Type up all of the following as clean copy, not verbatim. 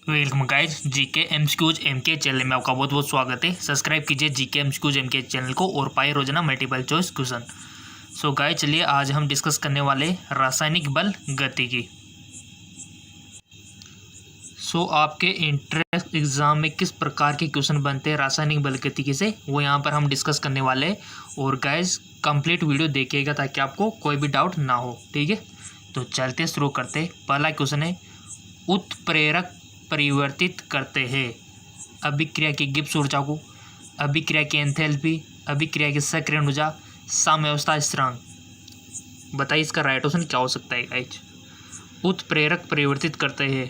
Welcome guys GK MCQs MK channel में आपका बहुत बहुत स्वागत है। सब्सक्राइब कीजिए जीके एमसीक्यूज एमके चैनल को और पाए रोजाना multiple choice question. So guys चलिए आज हम डिस्कस करने वाले रासायनिक बल गतिकी। सो आपके इंट्रेंस एग्जाम में किस प्रकार के क्वेश्चन बनते हैं रासायनिक बल गतिकी से, वो यहाँ पर हम डिस्कस करने वाले हैं। और गाइज कंप्लीट वीडियो देखिएगा ताकि आपको कोई भी डाउट ना हो, ठीक है। तो चलते शुरू करते। पहला क्वेश्चन है, उत्प्रेरक परिवर्तित करते हैं अभिक्रिया की गिब्स ऊर्जा को, अभिक्रिया की एंथैल्पी, अभिक्रिया की सक्रियण ऊर्जा, साम्यावस्था स्थिरांक। बताइए इसका राइट ऑप्शन क्या हो सकता है गाइज। उत्प्रेरक परिवर्तित करते हैं,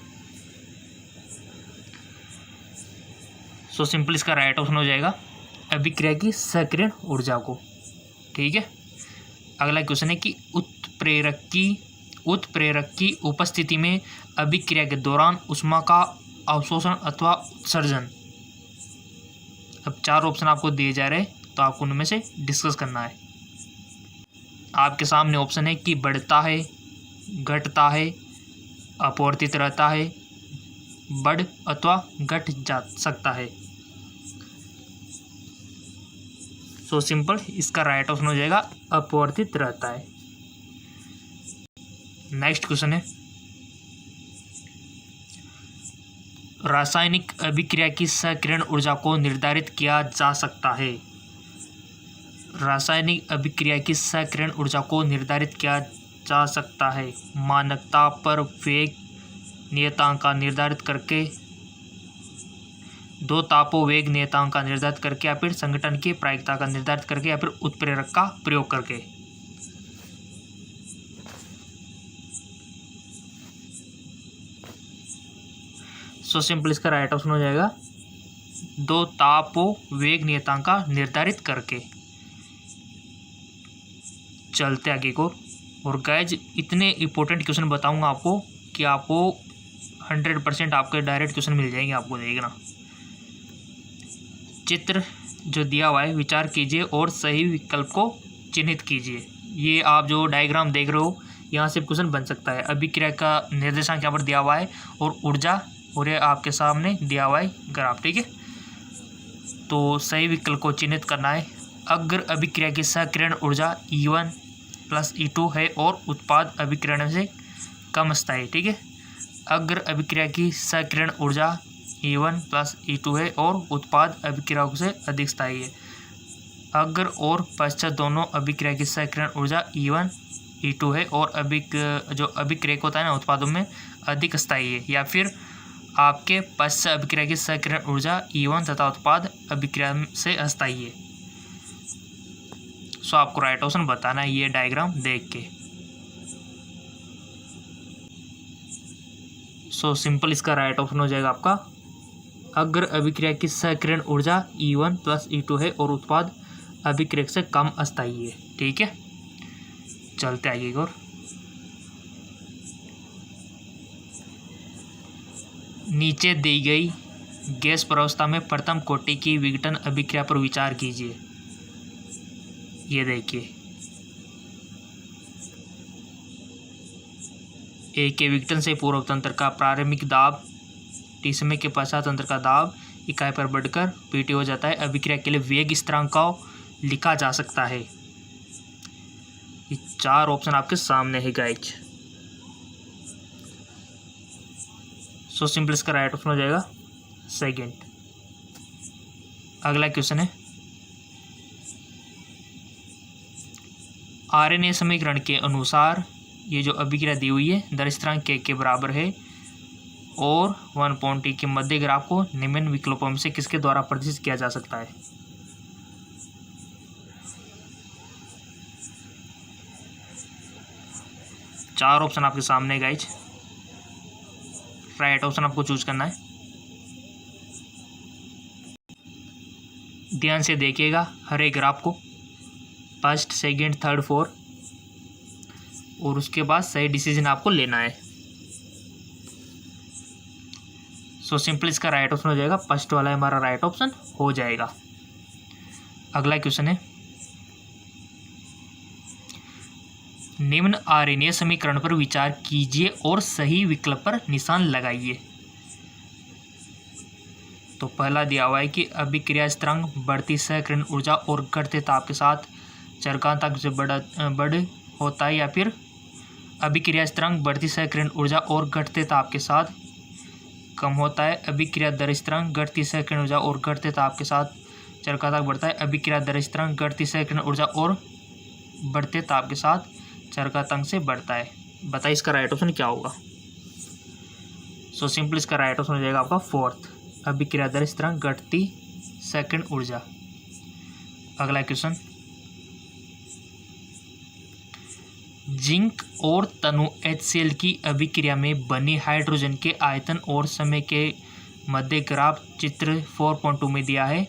सो सिंपल इसका राइट ऑप्शन हो जाएगा अभिक्रिया की सक्रियण ऊर्जा को, ठीक है। अगला क्वेश्चन है कि उत्प्रेरक की उपस्थिति में अभिक्रिया के दौरान ऊष्मा का अवशोषण अथवा उत्सर्जन। अब चार ऑप्शन आपको दिए जा रहे हैं, तो आपको उनमें से डिस्कस करना है। आपके सामने ऑप्शन है कि बढ़ता है, घटता है, अपवर्तित रहता है, बढ़ अथवा घट जा सकता है। सो सिंपल इसका राइट ऑप्शन हो जाएगा अपवर्तित रहता है। नेक्स्ट क्वेश्चन है, रासायनिक अभिक्रिया की सक्रियण ऊर्जा को निर्धारित किया जा सकता है। रासायनिक अभिक्रिया की सक्रियण ऊर्जा को निर्धारित किया जा सकता है मानकता पर वेग नियतांक का निर्धारित करके, दो तापों वेग नियतांक का निर्धारित करके, या फिर संगठन की प्रायिकता का निर्धारित करके, या फिर उत्प्रेरक का प्रयोग करके। सो सिंपल इसका राइट ऑप्शन हो जाएगा दो तापों वेग नियतांक का निर्धारित करके। चलते आगे को। और गाइज इतने इंपॉर्टेंट क्वेश्चन बताऊंगा आपको कि आपको 100% आपके डायरेक्ट क्वेश्चन मिल जाएंगे। आपको देखना चित्र जो दिया हुआ है, विचार कीजिए और सही विकल्प को चिन्हित कीजिए। ये आप जो डायग्राम देख रहे हो, यहाँ से क्वेश्चन बन सकता है। अभिक्रिया का निर्देशांक यहाँ पर दिया हुआ है और ऊर्जा, और ये आपके सामने दिया हुआ है ग्राफ, ठीक है। तो सही विकल्प को चिन्हित करना है। अगर अभिक्रिया की सक्रियण ऊर्जा E1 + E2 है और उत्पाद अभिक्रिया से कम स्थायी, ठीक है। अगर अभिक्रिया की सक्रियण ऊर्जा E1 + E2 है और उत्पाद अभिक्रिया से अधिक स्थायी है। अगर और पश्चात दोनों अभिक्रिया की सक्रियण ऊर्जा E1 E2 है और जो अभिक्रिया होता है ना उत्पादों में अधिक स्थायी है, या फिर आपके पश्चात अभिक्रिया की सक्रियण ऊर्जा E1 तथा उत्पाद अभिक्रिया से अस्थायी है। सो आपको राइट ऑप्शन बताना है ये डायग्राम देख के। सो सिंपल इसका राइट ऑप्शन हो जाएगा आपका अगर अभिक्रिया की सक्रियण ऊर्जा E1 + E2 है और उत्पाद अभिक्रिया से कम अस्थायी है, ठीक है। चलते आगे और नीचे दी गई गैस प्रावस्था में प्रथम कोटि की विघटन अभिक्रिया पर विचार कीजिए। ये देखिए, ए के विघटन से पूर्व तंत्र का प्रारंभिक दाब T समय के पश्चात तंत्र का दाब इकाई पर बढ़कर PT हो जाता है। अभिक्रिया के लिए वेग स्थिरांक को लिखा जा सकता है। ये चार ऑप्शन आपके सामने है गाइज। सो सिंपल इसका राइट ऑप्शन हो जाएगा सेकंड। अगला क्वेश्चन है, RNA समीकरण के अनुसार ये जो अभिक्रिया दी हुई है दर स्थिरांक के बराबर है और 1T के मध्य ग्राफ को निम्न विकल्पों में से किसके द्वारा प्रदर्शित किया जा सकता है। चार ऑप्शन आपके सामने गाइज। राइट ऑप्शन आपको चूज करना है। ध्यान से देखिएगा हर एक ग्राफ को, फर्स्ट, सेकंड, थर्ड, फोर्थ, और उसके बाद सही डिसीजन आपको लेना है। सो सिंपल इसका राइट ऑप्शन हो जाएगा फर्स्ट वाला हमारा राइट ऑप्शन हो जाएगा। अगला क्वेश्चन है, निम्न आर्यनीय समीकरण पर विचार कीजिए और सही विकल्प पर निशान लगाइए। तो पहला दिया हुआ है कि अभिक्रिया स्थिरांक बढ़ती सहकरण ऊर्जा और घटते ताप के साथ चरकांतक से बढ़ होता है, या फिर अभिक्रिया स्थिरांक बढ़ती सहकरण ऊर्जा और घटते ताप के साथ कम होता है। अभिक्रिया दर स्थिरांक घटती सहकरण ऊर्जा और घटते ताप के साथ चरकांतक बढ़ता है। अभिक्रिया दर स्थिरांक घटती सहकरण ऊर्जा और बढ़ते ताप के साथ चरकांतक से बढ़ता है। बताइए इसका राइट ऑप्शन क्या होगा। सो सिंपल इसका राइट ऑप्शन हो जाएगा आपका फोर्थ, अभिक्रिया दर स्थिरांक घटती सहकरण ऊर्जा। अगला क्वेश्चन, जिंक और तनु HCl की अभिक्रिया में बनी हाइड्रोजन के आयतन और समय के मध्य ग्राफ चित्र 4.2 में दिया है।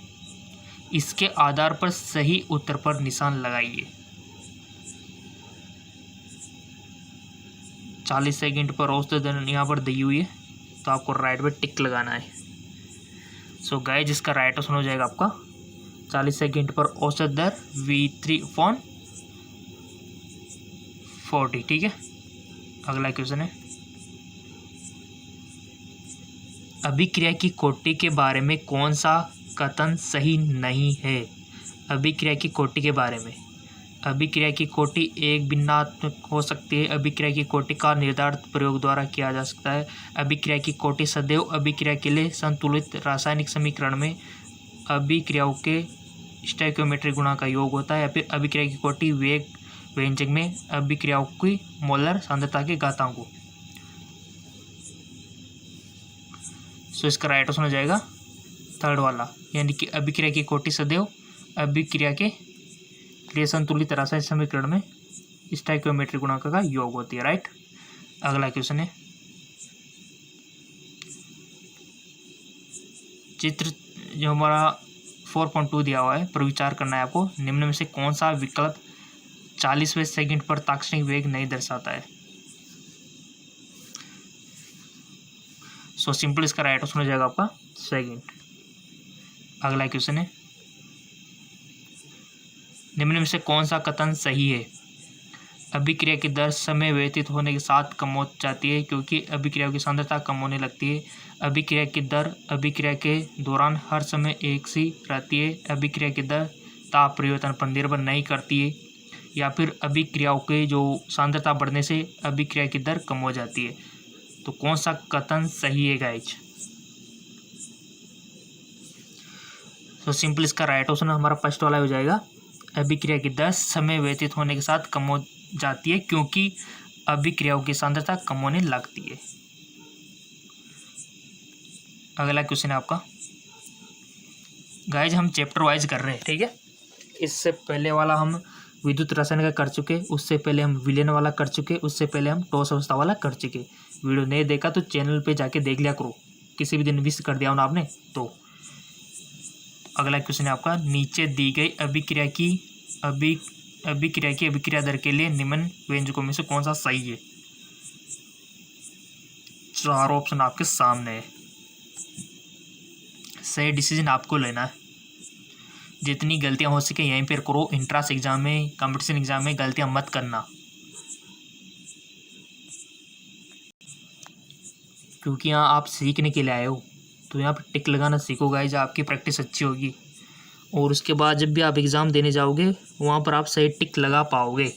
इसके आधार पर सही उत्तर पर निशान लगाइए। 40 सेकंड पर औसत दर यहाँ पर दी हुई है, तो आपको राइट पे टिक लगाना है। सो गाइस जिसका राइट ऑप्शन हो जाएगा आपका 40 सेकंड पर औसत दर V3/40। ठीक है। अगला क्वेश्चन है, अभिक्रिया की कोटि के बारे में कौन सा कथन सही नहीं है। अभिक्रिया की कोटि के बारे में, अभिक्रिया की कोटि एक भिन्नात्मक हो सकती है। अभिक्रिया की कोटि का निर्धारण प्रयोग द्वारा किया जा सकता है। अभिक्रिया की कोटि सदैव अभिक्रिया के लिए संतुलित रासायनिक समीकरण में अभिक्रियाओं के स्टोइकियोमेट्रिक गुणा का योग होता है, या फिर अभिक्रिया की कोटि वेग व्यंजक में अभिक्रियाओं की मोलर सांद्रता के घातांकों। सो इसका राइट ऑप्शन हो जाएगा थर्ड वाला, यानी कि अभिक्रिया की कोटि सदैव अभिक्रिया के लिए संतुलित रासायनिक समीकरण में स्टोइकियोमेट्रिक गुणांक का योग होती है। राइट। अगला क्वेश्चन है, चित्र जो हमारा 4.2 दिया हुआ है पर विचार करना है आपको। निम्न में से कौन सा विकल्प 40वें सेकंड पर ताक्षणिक वेग नहीं दर्शाता है। सो सिंपल इसका राइट ऑप्शन हो जाएगा आपका सेकंड। अगला क्वेश्चन है, निम्न में से कौन सा कथन सही है। अभिक्रिया की दर समय व्यतीत होने के साथ कम हो जाती है क्योंकि अभिक्रिया की सांद्रता कम होने लगती है। अभिक्रिया की दर अभिक्रिया के दौरान हर समय एक सी रहती है। अभिक्रिया की दर ताप परिवर्तन पर निर्भर नहीं करती है, या फिर अभिक्रियाओं के जो सांद्रता बढ़ने से अभिक्रिया की दर कम हो जाती है। तो कौन सा कथन सही है गाइज। तो सिंपल इसका राइट ऑप्शन हमारा फर्स्ट वाला हो जाएगा, अभिक्रिया की दर समय व्यतीत होने के साथ कम हो जाती है क्योंकि अभिक्रियाओं की सांद्रता कम होने लगती है। अगला क्वेश्चन है आपका, गाइज हम चैप्टर वाइज कर रहे हैं। ठीक है। इससे पहले वाला हम विद्युत रसायन का कर चुके, उससे पहले हम विलयन वाला कर चुके, उससे पहले हम ठोस अवस्था वाला कर चुके। वीडियो नहीं देखा तो चैनल पे जाके देख लिया करो, किसी भी दिन मिस कर दिया हो ना आपने तो। अगला क्वेश्चन है आपका, नीचे दी गई अभिक्रिया की अभिक्रिया दर के लिए निम्न व्यंजकों में से कौन सा सही है। चार ऑप्शन आपके सामने है, सही डिसीजन आपको लेना है। जितनी गलतियां हो सके यहीं पर करो। इंट्रांस एग्जाम में, कंपटीशन एग्जाम में गलतियां मत करना, क्योंकि यहाँ आप सीखने के लिए आए हो। तो यहाँ पर टिक लगाना सीखो गाइज, आपकी प्रैक्टिस अच्छी होगी और उसके बाद जब भी आप एग्ज़ाम देने जाओगे वहाँ पर आप सही टिक लगा पाओगे।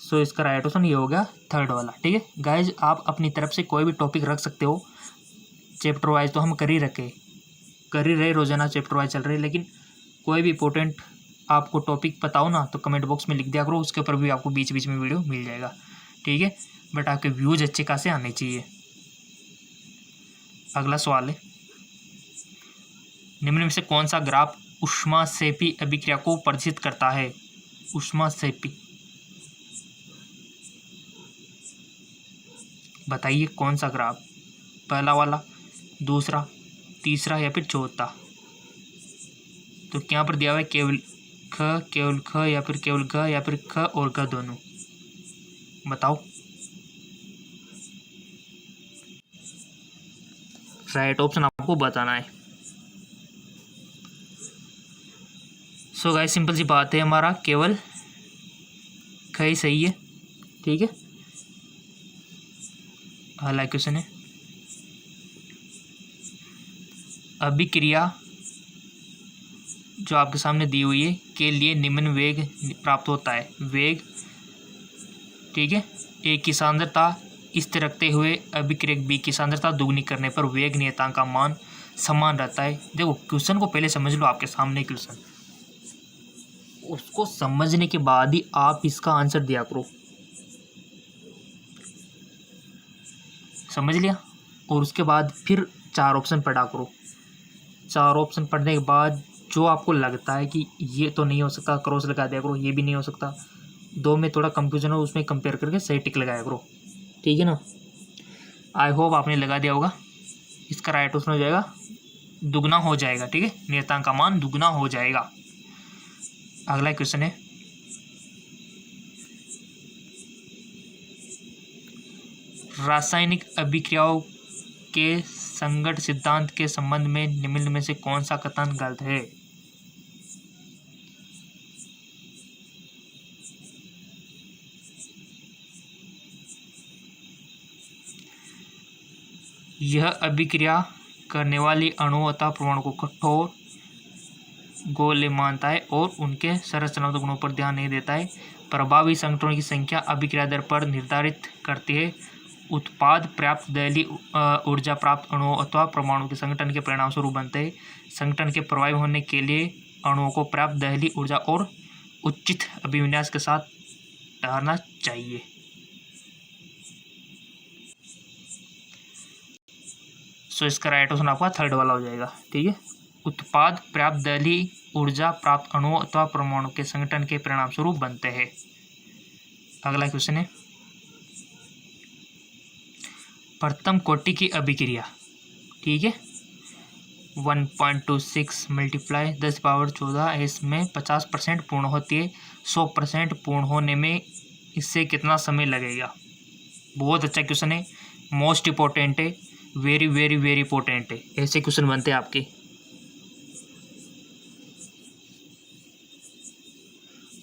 सो इसका राइट ऑप्शन ये हो गया थर्ड वाला। ठीक है गाइज, आप अपनी तरफ से कोई भी टॉपिक रख सकते हो। चैप्टर वाइज तो हम कर ही रहे, रोजाना चैप्टर वाइज चल रहे, लेकिन कोई भी इंपॉर्टेंट आपको टॉपिक पता हो ना तो कमेंट बॉक्स में लिख दिया करो, उसके ऊपर भी आपको बीच बीच में वीडियो मिल जाएगा। ठीक है, बट आपके व्यूज अच्छे खासे आने चाहिए। अगला सवाल है, निम्न में से कौन सा ग्राफ ऊष्माक्षेपी अभिक्रिया को प्रदर्शित करता है। ऊष्माक्षेपी, बताइए कौन सा ग्राफ, पहला वाला, दूसरा, तीसरा या फिर चौथा। तो यहाँ पर दिया हुआ है केवल ख या फिर केवल घ या फिर ख और घ दोनों। बताओ। राइट ऑप्शन आपको बताना है। सो गाइस सिंपल सी बात है, हमारा केवल ख ही सही है। ठीक है, अगला क्वेश्चन है, अभिक्रिया जो आपके सामने दी हुई है के लिए निम्न वेग प्राप्त होता है। वेग, ठीक है, ए की सांद्रता स्थिर रखते हुए अभिक्रियक बी की सांद्रता दुगनी करने पर वेग नियतांक का मान समान रहता है। देखो क्वेश्चन को पहले समझ लो, आपके सामने क्वेश्चन, उसको समझने के बाद ही आप इसका आंसर दिया करो। समझ लिया? और उसके बाद फिर 4 ऑप्शन पढ़ा करो। 4 ऑप्शन पढ़ने के बाद जो आपको लगता है कि ये तो नहीं हो सकता, क्रॉस लगा दिया करो। ये भी नहीं हो सकता, 2 में थोड़ा कंफ्यूजन हो, उसमें कंपेयर करके सही टिक लगाया करो। ठीक है ना? आई होप आपने लगा दिया होगा। इसका राइट ऑप्शन हो जाएगा दुगना हो जाएगा। ठीक है, नियतांक का मान दुगना हो जाएगा। अगला क्वेश्चन है, रासायनिक अभिक्रियाओं के संगत सिद्धांत के संबंध में निम्न में से कौन सा कथन गलत है? यह अभिक्रिया करने वाली अणु अथवा परमाणु को कठोर गोले मानता है और उनके संरचनात्मक गुणों पर ध्यान नहीं देता है। प्रभावी संगठनों की संख्या अभिक्रिया दर पर निर्धारित करती है। उत्पाद पर्याप्त दहलीय ऊर्जा प्राप्त अणुओं अथवा परमाणु के संगठन के परिणाम स्वरूप बनते हैं। संगठन के प्रभावी होने के लिए अणुओं को पर्याप्त दहलीय ऊर्जा और उचित अभिविन्यास के साथ ठहरना चाहिए। सो इसका राइट ऑप्शन आपका थर्ड वाला हो जाएगा। ठीक है, उत्पाद पर्याप्त दहलीय ऊर्जा प्राप्त अणुओं अथवा परमाणु के संगठन के परिणाम स्वरूप बनते हैं। अगला क्वेश्चन है, प्रथम कोटि की अभिक्रिया, ठीक है, 1.26 मल्टीप्लाई 10⁻14 इसमें 50% पूर्ण होती है। 100% पूर्ण होने में इससे कितना समय लगेगा? बहुत अच्छा क्वेश्चन है, मोस्ट इंपॉर्टेंट है, वेरी वेरी वेरी इंपॉर्टेंट है। ऐसे क्वेश्चन बनते हैं आपके।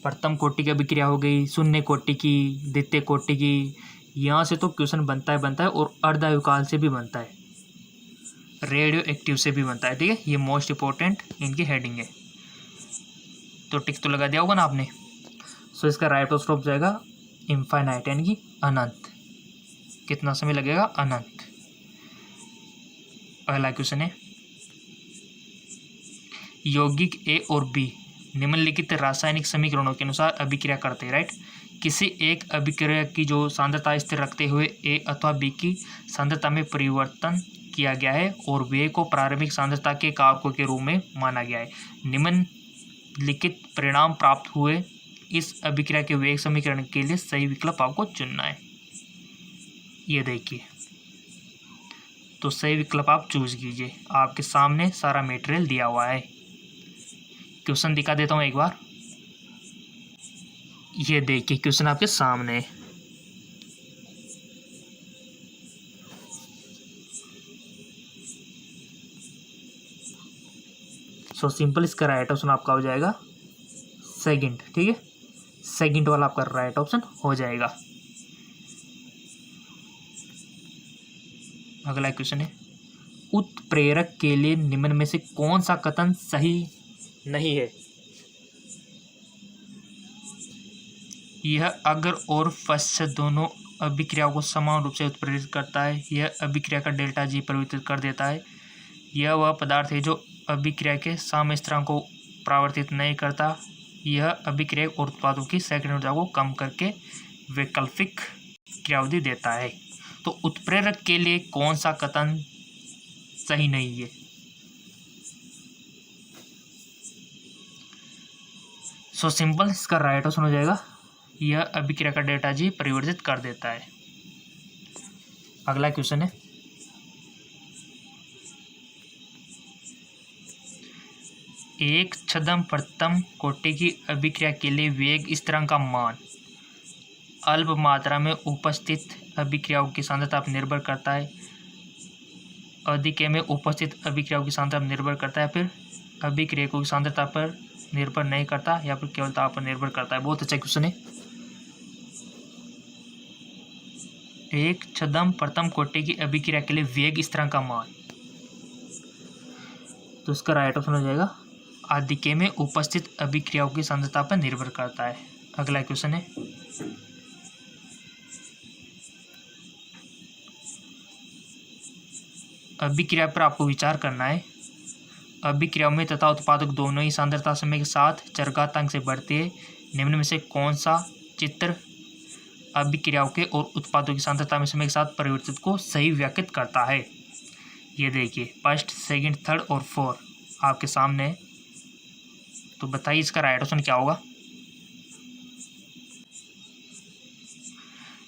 प्रथम कोटि की अभिक्रिया हो गई, शून्य कोटि की, द्वितीय कोटि की, यहाँ से तो क्वेश्चन बनता है और अर्धायुकाल से भी बनता है, रेडियो एक्टिव से भी बनता है। ठीक है, ये मोस्ट इंपॉर्टेंट इनकी हेडिंग है। तो टिक तो लगा दिया होगा ना आपने। सो इसका राइट ऑप्शन हो जाएगा इनफाइनाइट, यानी कि अनंत। कितना समय लगेगा? अनंत। पहला क्वेश्चन है, यौगिक ए और बी निम्नलिखित रासायनिक समीकरणों के अनुसार अभिक्रिया करते हैं। राइट, किसी एक अभिक्रिया की जो सांद्रता स्थिर रखते हुए ए अथवा बी की सांद्रता में परिवर्तन किया गया है और वे को प्रारंभिक सांद्रता के कारकों के रूप में माना गया है। निम्नलिखित परिणाम प्राप्त हुए इस अभिक्रिया के वेग समीकरण के लिए सही विकल्प आपको चुनना है। ये देखिए, तो सही विकल्प आप चूज कीजिए। आपके सामने सारा मटेरियल दिया हुआ है। क्वेश्चन दिखा देता हूँ एक बार। ये देखिए क्वेश्चन आपके सामने है। सो सिंपल, इसका राइट ऑप्शन आपका हो जाएगा सेकंड। ठीक है, सेकंड वाला आपका राइट ऑप्शन हो जाएगा। अगला क्वेश्चन है, उत्प्रेरक के लिए निम्न में से कौन सा कथन सही नहीं है? यह अग्र और पश्च दोनों अभिक्रियाओं को समान रूप से उत्प्रेरित करता है। यह अभिक्रिया का डेल्टा जी परिवर्तित कर देता है। यह वह पदार्थ है जो अभिक्रिया के साम्य स्थिरांक को परावर्तित नहीं करता। यह अभिक्रिया और उत्पादों की सैकड़ों ऊर्जा को कम करके वैकल्पिक क्रियाविधि देता है। तो उत्प्रेरक के लिए कौन सा कथन सही नहीं है? सो सिंपल, इसका राइट ऑप्शन हो जाएगा यह अभिक्रिया का डेल्टा जी परिवर्तित कर देता है। अगला क्वेश्चन है, एक छद्म प्रथम कोटि की अभिक्रिया के लिए वेग स्थिरांक का मान अल्प मात्रा में उपस्थित अभिक्रियाओं की सांद्रता पर निर्भर करता है, अधिक में उपस्थित अभिक्रियाओं की सांद्रता पर निर्भर करता है, फिर अभिक्रियकों की सांद्रता पर निर्भर नहीं करता, या फिर केवल ताप पर निर्भर करता है। बहुत अच्छा क्वेश्चन है। एक छद्म प्रथम कोटि की अभिक्रिया के लिए वेग स्थिरांक का मान तो इसका राइट ऑप्शन हो जाएगा आदिके में उपस्थित अभिक्रियाओं की सांद्रता पर निर्भर करता है। अगला क्वेश्चन है, अभिक्रिया पर आपको विचार करना है। अभिक्रियाओं में तथा उत्पादक दोनों ही सांद्रता समय के साथ चरघातांक से बढ़ती है। निम्न में से कौन सा चित्र अभिक्रियाओं के और उत्पादों की सांद्रता में समय के साथ परिवर्तित को सही व्याख्यात करता है? ये देखिए, फर्स्ट, सेकंड, थर्ड और फोर आपके सामने है। तो बताइए इसका राइट ऑप्शन क्या होगा।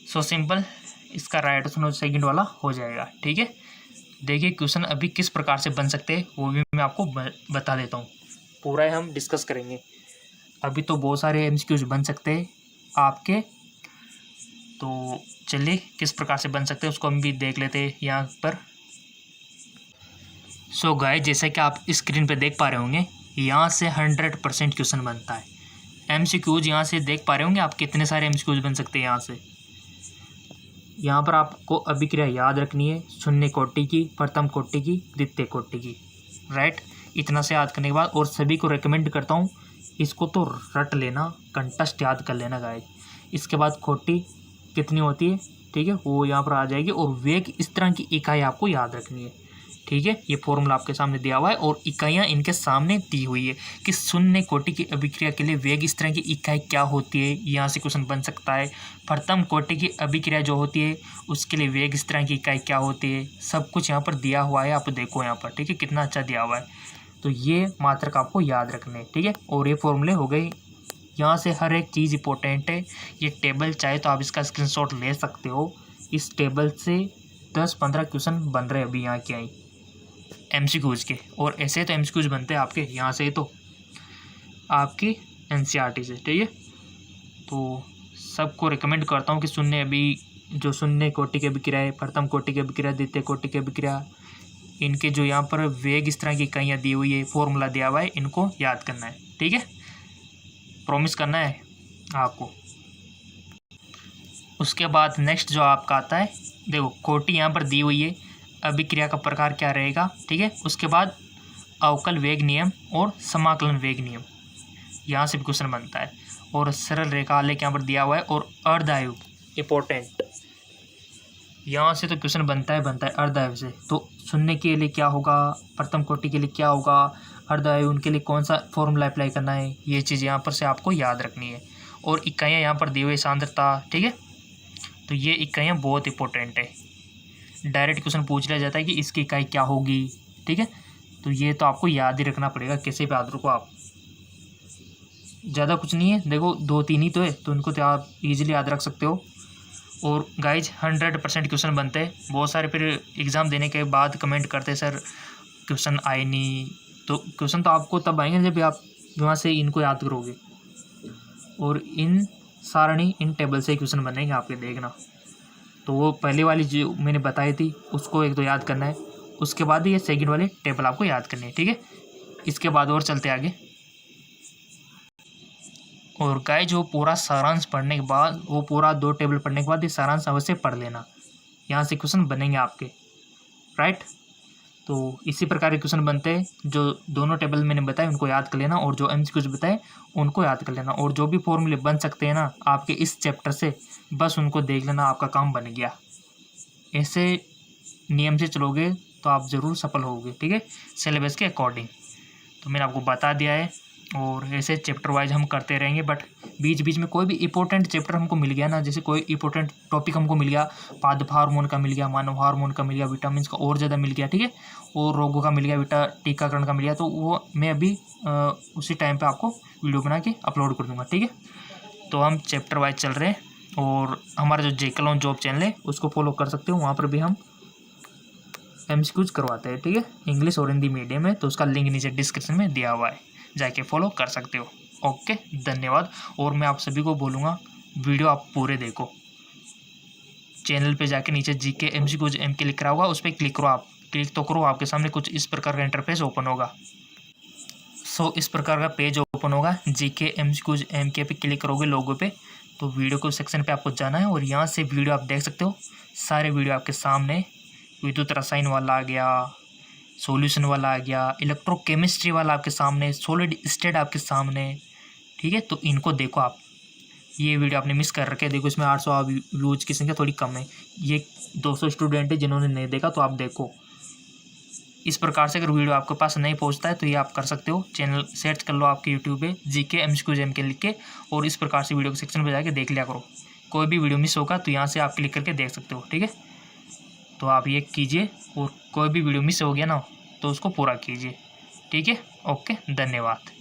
सो सिंपल, इसका राइट ऑप्शन सेकंड वाला हो जाएगा। ठीक है, देखिए क्वेश्चन अभी किस प्रकार से बन सकते हैं वो भी मैं आपको बता देता हूँ। पूरा ही हम डिस्कस करेंगे। अभी तो बहुत सारे एमसीक्यूज बन सकते हैं आपके, तो चलिए किस प्रकार से बन सकते हैं उसको हम भी देख लेते हैं यहाँ पर। सो गाइस, जैसा कि आप स्क्रीन पे देख पा रहे होंगे, यहाँ से 100% क्वेश्चन बनता है। एमसीक्यूज यहाँ से देख पा रहे होंगे आप, कितने सारे एमसीक्यूज बन सकते हैं यहाँ से। यहाँ पर आपको अभिक्रिया याद रखनी है, शून्य कोटि की, प्रथम कोटि की, द्वितीय कोटि की, राइट। इतना से याद करने के बाद, और सभी को रिकमेंड करता हूँ इसको तो रट लेना, कंटेस्ट याद कर लेना गाइस। इसके बाद कोटि कितनी होती है, ठीक है, वो यहाँ पर आ जाएगी। और वेग, इस तरह की इकाई आपको याद रखनी है। ठीक है, ये फॉर्मूला आपके सामने दिया हुआ है और इकाइयाँ इनके सामने दी हुई है कि शून्य कोटि की अभिक्रिया के लिए वेग इस तरह की इकाई क्या होती है, यहाँ से क्वेश्चन बन सकता है। प्रथम कोटि की अभिक्रिया जो होती है उसके लिए वेग इस तरह की इकाई क्या होती है, सब कुछ यहाँ पर दिया हुआ है। आप देखो यहाँ पर, ठीक है, कितना अच्छा दिया हुआ है। तो ये मात्रक आपको याद रखने, ठीक है। और ये फॉर्मूले हो गए, यहाँ से हर एक चीज़ इंपॉर्टेंट है। ये टेबल चाहे तो आप इसका स्क्रीनशॉट ले सकते हो। इस टेबल से 10-15 क्वेश्चन बन रहे अभी यहाँ के आई एमसीक्यूज के, और ऐसे तो एमसीक्यूज बनते हैं आपके यहाँ से तो आपकी एनसीईआरटी से, ठीक है। तो सबको रिकमेंड करता हूँ कि शून्य, अभी जो शून्य कोटि की अभिक्रिया है, प्रथम कोटि की अभिक्रिया, द्वितीय कोटि की अभिक्रिया, इनके जो यहाँ पर वेग इस तरह की इकाइयाँ दी हुई है, फॉर्मूला दिया हुआ है, इनको याद करना है, ठीक है। प्रॉमिस करना है आपको। उसके बाद नेक्स्ट जो आपका आता है, देखो कोटि यहाँ पर दी हुई है, अभिक्रिया का प्रकार क्या रहेगा, ठीक है। उसके बाद अवकल वेग नियम और समाकलन वेग नियम, यहाँ से भी क्वेश्चन बनता है। और सरल रेखा आलेख यहाँ पर दिया हुआ है। और अर्धायु इंपॉर्टेंट, यहाँ से तो क्वेश्चन बनता है अर्धायु से। तो शून्य के लिए क्या होगा, प्रथम कोटि के लिए क्या होगा, अर्धायु उनके लिए कौन सा फॉर्मूला अप्लाई करना है, ये चीज़ यहाँ पर से आपको याद रखनी है। और इकाइयाँ यहाँ पर दी हुई सांद्रता, ठीक है। तो ये इकाइयाँ बहुत इंपॉर्टेंट है, डायरेक्ट क्वेश्चन पूछ लिया जाता है कि इसकी इकाई क्या होगी, ठीक है। तो ये तो आपको याद ही रखना पड़ेगा, कैसे भी याद रखो आप, ज़्यादा कुछ नहीं है। देखो 2-3 ही तो है, तो उनको तो आप इजीली याद रख सकते हो। और गाइज 100% क्वेश्चन बनते हैं। बहुत सारे फिर एग्ज़ाम देने के बाद कमेंट करते सर क्वेश्चन आए नहीं, तो क्वेश्चन तो आपको तब आएंगे जब आप वहाँ से इनको याद करोगे। और इन सारणी, इन टेबल से क्वेश्चन बनेंगे आपके, देखना। तो वो पहले वाली जो मैंने बताई थी उसको एक तो याद करना है, उसके बाद ये सेकंड वाली टेबल आपको याद करनी है, ठीक है। इसके बाद और चलते आगे। और गाइस जो पूरा सारांश पढ़ने के बाद, वो पूरा 2 टेबल पढ़ने के बाद ये सारांश अवश्य पढ़ लेना, यहाँ से क्वेश्चन बनेंगे आपके, राइट। तो इसी प्रकार के क्वेश्चन बनते हैं। जो दोनों टेबल मैंने बताए उनको याद कर लेना, और जो एमसीक्यूज बताए उनको याद कर लेना। और जो भी फॉर्मूले बन सकते हैं ना आपके इस चैप्टर से, बस उनको देख लेना, आपका काम बन गया। ऐसे नियम से चलोगे तो आप ज़रूर सफल होगे, ठीक है, सिलेबस के अकॉर्डिंग। तो मैंने आपको बता दिया है। और ऐसे चैप्टर वाइज हम करते रहेंगे, बट बीच बीच में कोई भी इंपॉर्टेंट चैप्टर हमको मिल गया ना, जैसे कोई इंपॉर्टेंट टॉपिक हमको मिल गया, पादप हार्मोन का मिल गया, मानव हार्मोन का मिल गया, विटामिन का और ज़्यादा मिल गया, ठीक है, और रोगों का मिल गया, टीकाकरण का मिल गया, तो वो मैं अभी उसी टाइम पे आपको वीडियो बना के अपलोड कर दूँगा, ठीक है। तो हम चैप्टर वाइज चल रहे हैं। और हमारा जो जेके लॉन जॉब चैनल है उसको फॉलो कर सकते हो, वहाँ पर भी हम एमसीक्यूज करवाते हैं, ठीक है, इंग्लिश और हिंदी मीडियम में। तो उसका लिंक नीचे डिस्क्रिप्शन में दिया हुआ है, जाके फॉलो कर सकते हो। ओके, धन्यवाद। और मैं आप सभी को बोलूँगा वीडियो आप पूरे देखो। चैनल पे जाके नीचे जीके एमसीक्यूज एमके लिख रहा होगा, उस पर क्लिक करो, आप क्लिक तो करो, आपके सामने कुछ इस प्रकार का इंटरफेस ओपन होगा। सो इस प्रकार का पेज ओपन होगा, जीके एमसीक्यूज एमके पे क्लिक करोगे लोगो पे, तो वीडियो को सेक्शन पे आपको जाना है। और यहाँ से वीडियो आप देख सकते हो, सारे वीडियो आपके सामने। विद्युत रसायन वाला आ गया, सॉल्यूशन वाला आ गया, इलेक्ट्रोकेमिस्ट्री वाला आपके सामने, सॉलिड स्टेट आपके सामने। ठीक है, तो इनको देखो आप। ये वीडियो आपने मिस कर रखे, देखो इसमें 800 व्यूज की संख्या थोड़ी कम है, ये 200 स्टूडेंट है जिन्होंने नहीं देखा, तो आप देखो। इस प्रकार से अगर वीडियो आपके पास नहीं पहुंचता है तो ये आप कर सकते हो, चैनल सर्च कर लो आपके यूट्यूब पे GK MCQ के लिख के, और इस प्रकार से वीडियो के सेक्शन पर जाके देख लिया करो। कोई भी वीडियो मिस होगा तो यहाँ से आप क्लिक करके देख सकते हो। ठीक है, तो आप ये कीजिए, और कोई भी वीडियो मिस हो गया ना तो उसको पूरा कीजिए। ठीक है, ओके, धन्यवाद।